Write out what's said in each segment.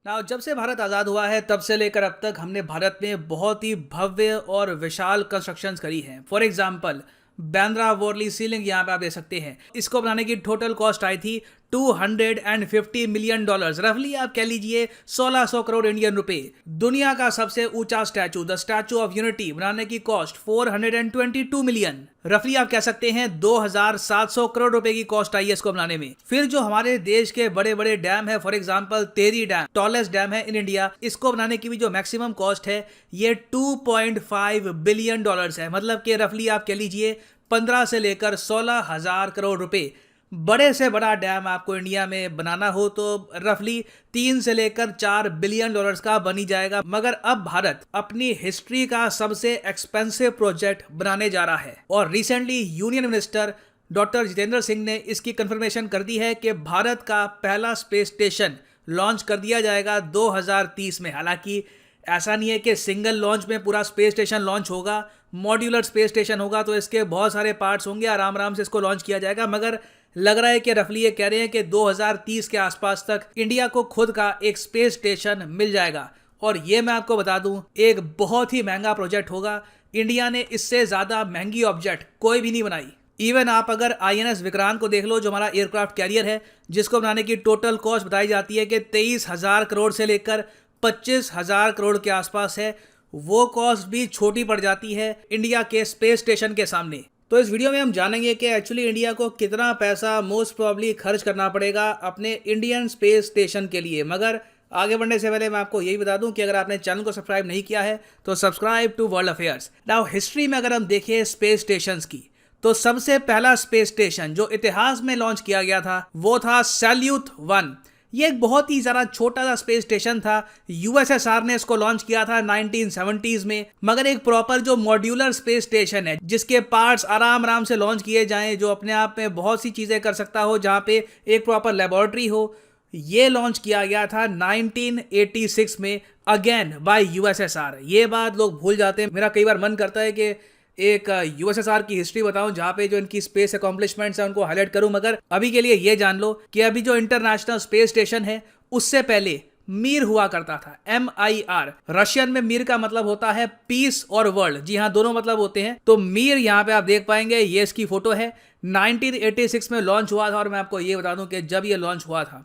जब से भारत आज़ाद हुआ है तब से लेकर अब तक हमने भारत में बहुत ही भव्य और विशाल कंस्ट्रक्शंस करी हैं। For example Bandra Warli ceiling यहाँ पे आप देख सकते हैं। इसको बनाने की टोटल कॉस्ट आई थी $250 मिलियन, रफली आप कह लीजिए 1600 करोड़ इंडियन रुपए। दुनिया का सबसे ऊंचा statue the statue of unity बनाने की कॉस्ट 422 मिलियन, रफली आप कह सकते हैं 2700 करोड़ रुपए की कॉस्ट आई है इसको बनाने में। फिर जो हमारे देश के बड़े बड़े डैम है, फॉर एग्जांपल तेरी डैम टॉलेस्ट डैम है इन इंडिया, इसको बनाने की भी जो मैक्सिमम कॉस्ट है ये $2.5 बिलियन है। मतलब कि रफली आप कह लीजिए 15 से लेकर 16,000 करोड़ रुपए। बड़े से बड़ा डैम आपको इंडिया में बनाना हो तो रफली 3 से लेकर $4 बिलियन का बनी जाएगा। मगर अब भारत अपनी हिस्ट्री का सबसे एक्सपेंसिव प्रोजेक्ट बनाने जा रहा है और recently union minister doctor Jitendra Singh ने इसकी कंफर्मेशन कर दी है कि भारत का पहला स्पेस स्टेशन लॉन्च कर दिया जाएगा 2030 में। हालांकि ऐसा नहीं है कि सिंगल लॉन्च में पूरा स्पेस स्टेशन लॉन्च होगा, मॉड्यूलर स्पेस स्टेशन होगा तो इसके बहुत सारे पार्ट्स होंगे, आराम आराम से इसको लॉन्च किया जाएगा। मगर लग रहा है कि रफली ये कह रहे हैं कि 2030 के आसपास तक इंडिया को खुद का एक स्पेस स्टेशन मिल जाएगा। और ये मैं आपको बता दूं एक बहुत ही महंगा प्रोजेक्ट होगा। इंडिया ने इससे ज़्यादा महंगी ऑब्जेक्ट कोई भी नहीं बनाई। इवन आप अगर INS विक्रांत को देख लो जो हमारा एयरक्राफ्ट कैरियर है, जिसको बनाने की टोटल कॉस्ट बताई जाती है कि 23,000 करोड़ से लेकर 25,000 करोड़ के आसपास है, वो कॉस्ट भी छोटी पड़ जाती है इंडिया के स्पेस स्टेशन के सामने। तो इस वीडियो में हम जानेंगे कि एक्चुअली इंडिया को कितना पैसा मोस्ट प्रोबेबली खर्च करना पड़ेगा अपने इंडियन स्पेस स्टेशन के लिए। मगर आगे बढ़ने से पहले मैं आपको यही बता दूं कि अगर आपने चैनल को सब्सक्राइब नहीं किया है तो subscribe to world affairs. Now history में अगर हम देखें स्पेस स्टेशंस की तो सबसे पहला स्पेस स्टेशन जो इतिहास में लॉन्च किया गया था वो था सैल्यूट 1। ये एक बहुत ही ज़रा छोटा सा स्पेस स्टेशन था। USSR ने इसको लॉन्च किया था 1970s में। मगर एक प्रॉपर जो मॉड्यूलर स्पेस स्टेशन है जिसके पार्ट्स आराम आराम से लॉन्च किए जाएं, जो अपने आप में बहुत सी चीज़ें कर सकता हो, जहाँ पे एक प्रॉपर लेबोरेटरी हो, ये लॉन्च किया गया था 1986 में अगेन बाय USSR। ये बात लोग भूल जाते हैं। मेरा कई बार मन करता है कि एक USSR की हिस्ट्री बताऊं जहां पे जो इनकी स्पेस अकॉम्प्लिशमेंट्स हैं उनको हाईलाइट करूं। मगर अभी के लिए ये जान लो कि अभी जो इंटरनेशनल स्पेस स्टेशन है उससे पहले मीर हुआ करता था, MIR। रशियन में मीर का मतलब होता है पीस और वर्ल्ड। जी हाँ, दोनों मतलब होते हैं। तो मीर यहाँ पे आप देख पाएंगे, ये इसकी फोटो है। 1986 में लॉन्च हुआ था और मैं आपको ये बता दूं कि जब ये लॉन्च हुआ था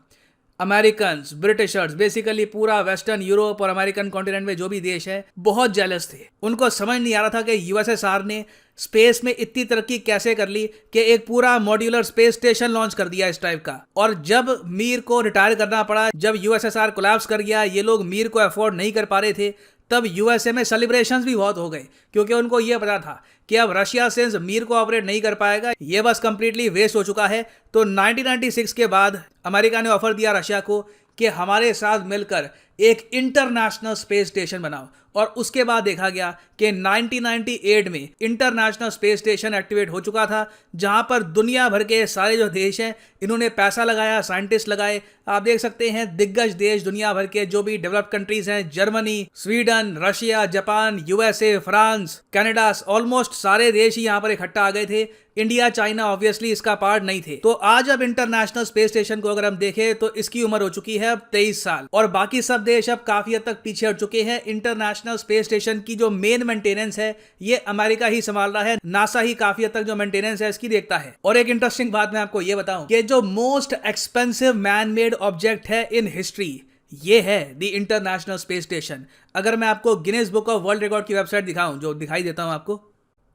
अमेरिकन्स, ब्रिटिशर्स, बेसिकली पूरा वेस्टर्न यूरोप और अमेरिकन कॉन्टिनेंट में जो भी देश है बहुत जेलस थे। उनको समझ नहीं आ रहा था कि USSR ने स्पेस में इतनी तरक्की कैसे कर ली कि एक पूरा मॉड्यूलर स्पेस स्टेशन लॉन्च कर दिया इस टाइप का। और जब मीर को रिटायर करना पड़ा, जब USSR कोलैप्स कर गया, ये लोग मीर को अफोर्ड नहीं कर पा रहे थे, तब USA में सेलिब्रेशंस भी बहुत हो गए क्योंकि उनको ये पता था कि अब रशिया सिंस मीर को ऑपरेट नहीं कर पाएगा, ये बस कंप्लीटली वेस्ट हो चुका है। तो 1996 के बाद अमेरिका ने ऑफर दिया रशिया को कि हमारे साथ मिलकर एक इंटरनेशनल स्पेस स्टेशन बनाओ। और उसके बाद देखा गया कि 1998 में इंटरनेशनल स्पेस स्टेशन एक्टिवेट हो चुका था, जहां पर दुनिया भर के सारे जो देश हैं इन्होंने पैसा लगाया, साइंटिस्ट लगाए। आप देख सकते हैं दिग्गज देश दुनिया भर के जो भी डेवलप्ड कंट्रीज हैं, Germany, Sweden, Russia, Japan, USA, France, Canada, almost सारे देश ही यहाँ पर इकट्ठा आ गए थे। इंडिया, चाइना ऑब्वियसली इसका पार्ट नहीं थे। तो आज अब इंटरनेशनल स्पेस स्टेशन को अगर हम देखें तो इसकी उम्र हो चुकी है अब 23 साल और बाकी सब देश अब काफी हद तक पीछे हट चुके हैं। इंटरनेशनल स्पेस स्टेशन की जो मेन मेंटेनेंस है ये अमेरिका ही संभाल रहा है। नासा ही काफी हद तक जो मेंटेनेंस है इसकी देखता है। और एक इंटरेस्टिंग बात मैं आपको ये बताऊं कि जो most expensive man made object है इन हिस्ट्री ये है द इंटरनेशनल स्पेस स्टेशन। अगर मैं आपको Guinness book of world record की वेबसाइट दिखाऊं, जो दिखाई देता हूं आपको,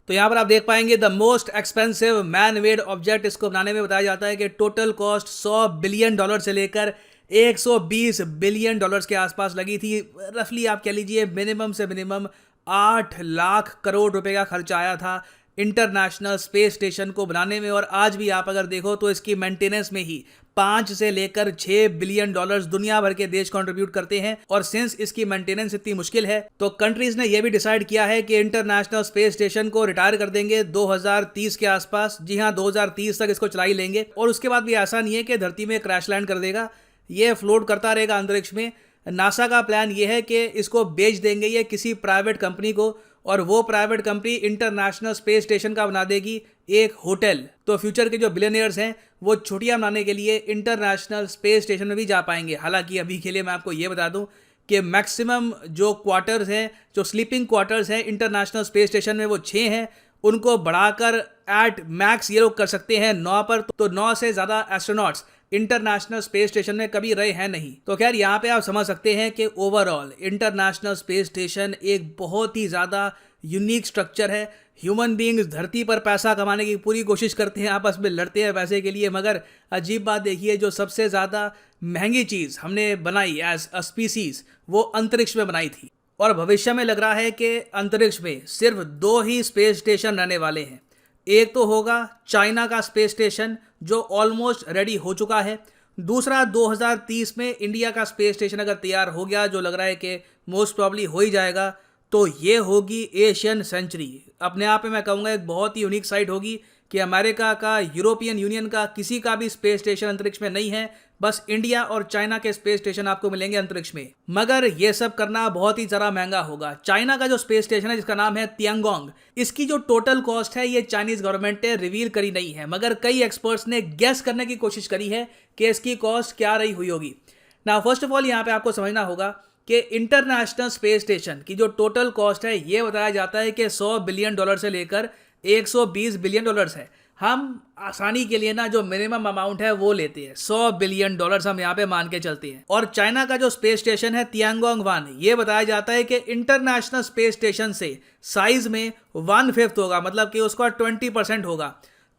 तो यहाँ पर आप देख पाएंगे the most expensive man made object. इसको बनाने में बताया जाता है कि टोटल कॉस्ट $100 बिलियन से लेकर $120 बिलियन के आसपास लगी थी। रफली आप कह लीजिए मिनिमम से मिनिमम 8 लाख करोड़ रुपए का खर्चा आया था इंटरनेशनल स्पेस स्टेशन को बनाने में। और आज भी आप अगर देखो तो इसकी मेंटेनेंस में ही 5 से लेकर $6 बिलियन दुनिया भर के देश कंट्रीब्यूट करते हैं। और सिंस इसकी मेंटेनेंस इतनी मुश्किल है तो कंट्रीज ने यह भी डिसाइड किया है कि इंटरनेशनल स्पेस स्टेशन को रिटायर कर देंगे 2030 के आसपास। जी हाँ, 2030 तक इसको चला ही लेंगे। और उसके बाद भी ऐसा नहीं है कि धरती में क्रैश लैंड कर देगा, ये फ्लोट करता रहेगा अंतरिक्ष में। नासा का प्लान ये है कि इसको बेच देंगे ये किसी प्राइवेट कंपनी को और वो private company international space station का बना देगी एक होटल। तो फ्यूचर के जो बिलियनियर्स हैं वो छुट्टियां मनाने के लिए इंटरनेशनल स्पेस स्टेशन में भी जा पाएंगे। हालांकि अभी के लिए मैं आपको ये बता दूं कि मैक्सिमम जो क्वार्टर्स हैं, जो स्लीपिंग क्वार्टर्स हैं इंटरनेशनल स्पेस स्टेशन में, वो 6 हैं। उनको बढ़ाकर एट मैक्स ये लोग कर सकते हैं 9 पर। तो 9 से ज़्यादा एस्ट्रोनॉट्स इंटरनेशनल स्पेस स्टेशन में कभी रहे हैं नहीं। तो खैर यहाँ पे आप समझ सकते हैं कि ओवरऑल इंटरनेशनल स्पेस स्टेशन एक बहुत ही ज़्यादा यूनिक स्ट्रक्चर है। ह्यूमन बींग्स धरती पर पैसा कमाने की पूरी कोशिश करते हैं, आपस में लड़ते हैं पैसे के लिए, मगर अजीब बात देखिए, जो सबसे ज़्यादा महंगी चीज़ हमने बनाई एज अ स्पीसीज वो अंतरिक्ष में बनाई थी। और भविष्य में लग रहा है कि अंतरिक्ष में सिर्फ 2 ही स्पेस स्टेशन रहने वाले हैं। एक तो होगा चाइना का स्पेस स्टेशन जो ऑलमोस्ट रेडी हो चुका है। दूसरा 2030 में इंडिया का स्पेस स्टेशन अगर तैयार हो गया, जो लग रहा है कि मोस्ट प्रॉब्ली हो ही जाएगा, तो ये होगी एशियन सेंचुरी। अपने आप में मैं कहूँगा एक बहुत ही यूनिक साइट होगी कि अमेरिका का, यूरोपियन यूनियन का किसी का भी स्पेस स्टेशन अंतरिक्ष में नहीं है। बस इंडिया और चाइना के स्पेस स्टेशन आपको मिलेंगे अंतरिक्ष में। मगर ये सब करना बहुत ही ज़्यादा महंगा होगा। चाइना का जो स्पेस स्टेशन है जिसका नाम है तियांगोंग, इसकी जो टोटल कॉस्ट है ये चाइनीज गवर्नमेंट ने रिवील करी नहीं है, मगर कई एक्सपर्ट्स ने गेस करने की कोशिश करी है कि इसकी कॉस्ट क्या रही हुई होगी। ना फर्स्ट ऑफ ऑल यहाँ पे आपको समझना होगा कि इंटरनेशनल स्पेस स्टेशन की जो टोटल कॉस्ट है ये बताया जाता है कि $100 बिलियन से लेकर $120 बिलियन है। हम आसानी के लिए ना जो मिनिमम अमाउंट है वो लेते हैं, $100 बिलियन हम यहाँ पे मान के चलते हैं। और चाइना का जो स्पेस स्टेशन है तियांगोंग 1, ये बताया जाता है कि इंटरनेशनल स्पेस स्टेशन से साइज में 1/5 होगा, मतलब कि उसका 20% होगा।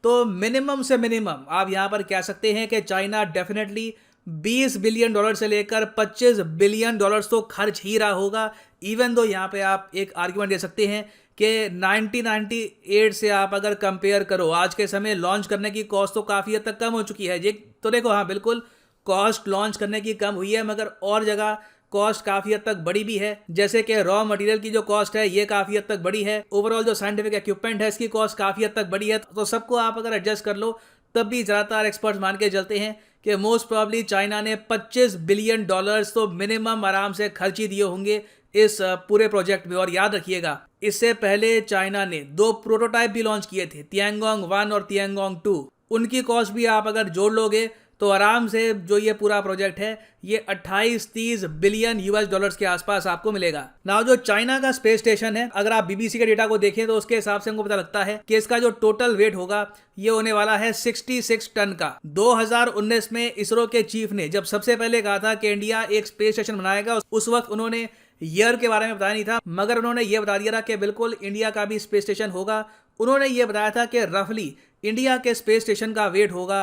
तो मिनिमम से मिनिमम आप यहाँ पर कह सकते हैं कि चाइना डेफिनेटली $20 बिलियन से लेकर $25 बिलियन तो खर्च ही रहा होगा। इवन दो यहाँ पे आप एक आर्ग्यूमेंट दे सकते हैं कि 1998 से आप अगर कंपेयर करो, आज के समय लॉन्च करने की कॉस्ट तो काफ़ी हद तक कम हो चुकी है। ये तो देखो, हाँ बिल्कुल कॉस्ट लॉन्च करने की कम हुई है, मगर और जगह कॉस्ट काफ़ी हद तक बढ़ी भी है। जैसे कि रॉ मटेरियल की जो कॉस्ट है ये काफ़ी हद तक बढ़ी है। ओवरऑल जो साइंटिफिक इक्विपमेंट है इसकी कॉस्ट काफ़ी हद तक बढ़ी है। तो सबको आप अगर एडजस्ट कर लो, तब भी ज़्यादातर एक्सपर्ट्स मान के चलते हैं कि मोस्ट प्रॉब्ली चाइना ने $25 बिलियन तो मिनिमम आराम से खर्च ही दिए होंगे इस पूरे प्रोजेक्ट में। और याद रखिएगा, इससे पहले चाइना ने 2 प्रोटोटाइप भी लॉन्च किए थे, तियांगोंग 1 और तियांगोंग 2। उनकी कॉस्ट भी आप अगर जोड़ लोगे तो आराम से जो ये पूरा प्रोजेक्ट है ये 28-30 बिलियन US के आसपास आपको मिलेगा। नाउ जो चाइना का स्पेस स्टेशन है, अगर आप BBC के डेटा को देखें तो उसके हिसाब से हमको पता लगता है कि इसका जो टोटल वेट होगा ये होने वाला है 66 टन का। 2019 में इसरो के चीफ ने जब सबसे पहले कहा था कि इंडिया एक स्पेस स्टेशन बनाएगा, उस वक्त उन्होंने ईयर के बारे में बताया नहीं था, मगर उन्होंने ये बता दिया था कि बिल्कुल इंडिया का भी स्पेस स्टेशन होगा। उन्होंने ये बताया था कि रफली इंडिया के स्पेस स्टेशन का वेट होगा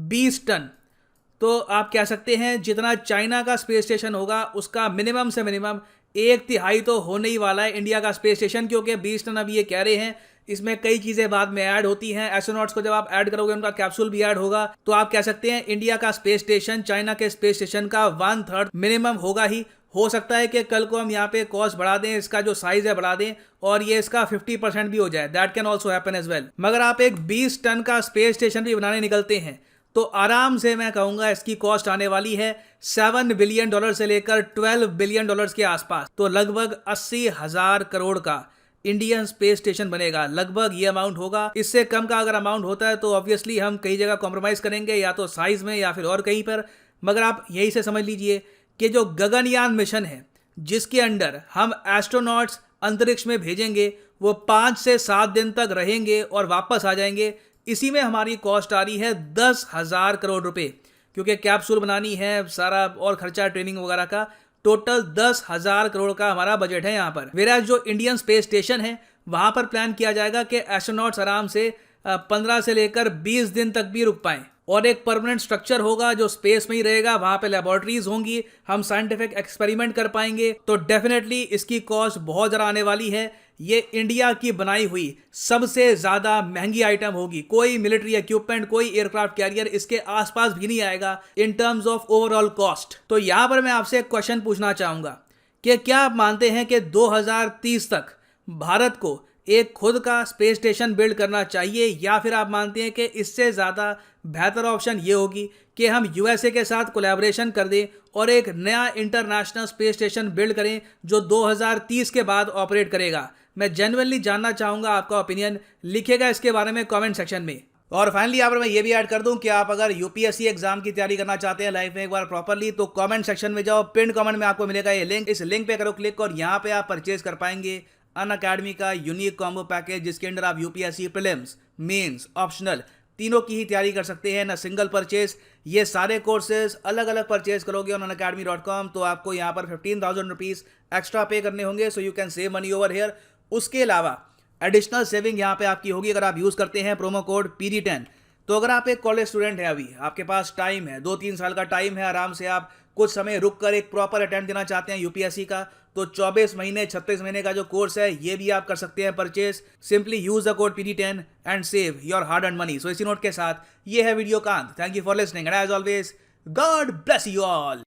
20 टन। तो आप कह सकते हैं जितना चाइना का स्पेस स्टेशन होगा उसका मिनिमम से मिनिमम 1/3 तो होने ही वाला है इंडिया का स्पेस स्टेशन, क्योंकि 20 टन अभी ये कह रहे हैं। इसमें कई चीज़ें बाद में ऐड होती हैं। एस्ट्रोनॉट्स को जब आप ऐड करोगे उनका कैप्सूल भी ऐड होगा। तो आप कह सकते हैं इंडिया का स्पेस स्टेशन चाइना के स्पेस स्टेशन का 1/3 मिनिमम होगा ही। हो सकता है कि कल को हम यहाँ पे कॉस्ट बढ़ा दें, इसका जो साइज है बढ़ा दें और ये इसका 50% भी हो जाए। That can also happen as well. मगर आप एक 20 टन का स्पेस स्टेशन भी बनाने निकलते हैं तो आराम से मैं कहूँगा इसकी कॉस्ट आने वाली है $7 बिलियन से लेकर $12 बिलियन के आसपास। तो लगभग 80,000 करोड़ का इंडियन स्पेस स्टेशन बनेगा, लगभग ये अमाउंट होगा। इससे कम का अगर अमाउंट होता है तो ऑब्वियसली हम कई जगह कॉम्प्रोमाइज़ करेंगे, या तो साइज में या फिर और कहीं पर। मगर आप यही से समझ लीजिए कि जो गगनयान मिशन है जिसके अंडर हम एस्ट्रोनॉट्स अंतरिक्ष में भेजेंगे, वो 5 से 7 दिन तक रहेंगे और वापस आ जाएंगे। इसी में हमारी कॉस्ट आ रही है 10,000 करोड़ रुपए, क्योंकि कैप्सूल बनानी है, सारा और खर्चा ट्रेनिंग वगैरह का। टोटल 10,000 करोड़ का हमारा बजट है यहाँ पर। वेराज जो इंडियन स्पेस स्टेशन है वहाँ पर प्लान किया जाएगा कि एस्ट्रोनॉट्स आराम से 15 से लेकर 20 दिन तक भी रुक पाएं। और एक परमानेंट स्ट्रक्चर होगा जो स्पेस में ही रहेगा, वहाँ पे लेबोरेटरीज होंगी, हम साइंटिफिक एक्सपेरिमेंट कर पाएंगे। तो डेफिनेटली इसकी कॉस्ट बहुत ज़्यादा आने वाली है। ये इंडिया की बनाई हुई सबसे ज़्यादा महंगी आइटम होगी। कोई मिलिट्री इक्विपमेंट, कोई एयरक्राफ्ट कैरियर इसके आसपास भी नहीं आएगा in terms of overall cost. तो यहाँ पर मैं आपसे एक क्वेश्चन पूछना चाहूँगा कि क्या आप मानते हैं कि 2030 तक भारत को एक खुद का स्पेस स्टेशन बिल्ड करना चाहिए, या फिर आप मानते हैं कि इससे ज़्यादा बेहतर ऑप्शन ये होगी कि हम यूएसए के साथ कोलैबोरेशन कर दें और एक नया इंटरनेशनल स्पेस स्टेशन बिल्ड करें जो 2030 के बाद ऑपरेट करेगा? मैं जेन्युइनली जानना चाहूंगा आपका ओपिनियन, लिखेगा इसके बारे में कमेंट सेक्शन में। और फाइनली यहाँ पर मैं ये भी ऐड कर दूं कि आप अगर यूपीएससी एग्जाम की तैयारी करना चाहते हैं लाइफ में एक बार प्रॉपरली, तो कमेंट सेक्शन में जाओ, पिन कमेंट में आपको मिलेगा ये लिंक, इस लिंक पे करो क्लिक और यहाँ पे आप परचेज कर पाएंगे अनअकैडमी का यूनिक कॉम्बो पैकेज, जिसके अंदर आप यूपीएससी प्रीलिम्स, मेंस, ऑप्शनल तीनों की ही तैयारी कर सकते हैं ना सिंगल परचेज। ये सारे कोर्सेज अलग अलग परचेज करोगे ऑन अनअकैडमी.com तो आपको यहाँ पर 15,000 रुपीज एक्स्ट्रा पे करने होंगे, so you can save money over here. उसके अलावा एडिशनल सेविंग यहाँ पे आपकी होगी अगर आप यूज करते हैं प्रोमो कोड PD10। तो अगर आप एक कॉलेज स्टूडेंट है, अभी आपके पास टाइम है, 2-3 साल का टाइम है, आराम से आप कुछ समय रुक कर एक प्रॉपर अटेम्प्ट देना चाहते हैं यूपीएससी का, तो 24 महीने 36 महीने का जो कोर्स है ये भी आप कर सकते हैं purchase. Simply use the code PD10 and save your hard earned money. So इसी नोट के साथ ये है वीडियो का अंत। Thank you for listening and as always God bless you all.